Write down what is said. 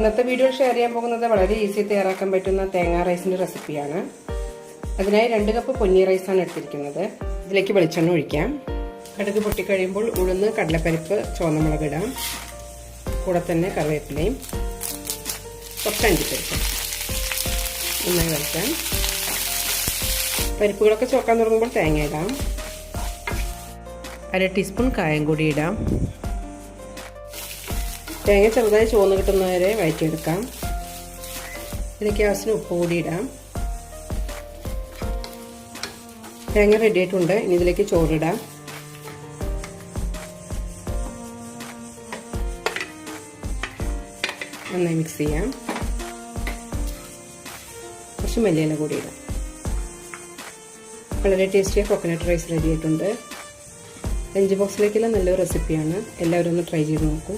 ഇന്നത്തെ വീഡിയോയിൽ ഷെയർ ചെയ്യാൻ പോകുന്നത് വളരെ ഈസി തയ്യാറാക്കാൻ പറ്റുന്ന തേങ്ങാ റൈസിന്റെ റെസിപ്പിയാണ്. അതിനായി 2 കപ്പ് പൊന്നി റൈസാണ് എടുത്തിരിക്കുന്നത്. ഇതിലേക്ക് വെളിച്ചെണ്ണ ഒഴിക്കാം. കടുക് പൊട്ടിക്കഴിയുമ്പോൾ ഉഴുന്ന്, കടലപ്പരിപ്പ്, ചുവന്നമുളക് ഇടാം. കൂടെ തന്നെ കറിവേപ്പിലയും കുറച്ച് അണ്ടിപ്പരിപ്പ് നന്നായി വരയ്ക്കാം. പരിപ്പുകളൊക്കെ ചോക്കാൻ തുടങ്ങുമ്പോൾ തേങ്ങ ഇടാം. 1/2 ടീസ്പൂൺ കായം കൂടി ഇടാം. തേങ്ങ ചെറുതായി ചുവന്ന് കിട്ടുന്നവരെ വഴറ്റിയെടുക്കാം. ഇതിലേക്ക് ആവശ്യത്തിന് ഉപ്പ് കൂടി ഇടാം. തേങ്ങ റെഡി ആയിട്ടുണ്ട്. ഇനി ഇതിലേക്ക് ചോറിടാം. നന്നായി മിക്സ് ചെയ്യാം. കുറച്ച് മല്ലിയില കൂടി ഇടാം. വളരെ ടേസ്റ്റിയായ കോക്കനട്ട് റൈസ് റെഡി ആയിട്ടുണ്ട്. ലഞ്ച് ബോക്സിലേക്കുള്ള നല്ലൊരു റെസിപ്പിയാണ്. എല്ലാവരും ഒന്ന് ട്രൈ ചെയ്ത് നോക്കൂ.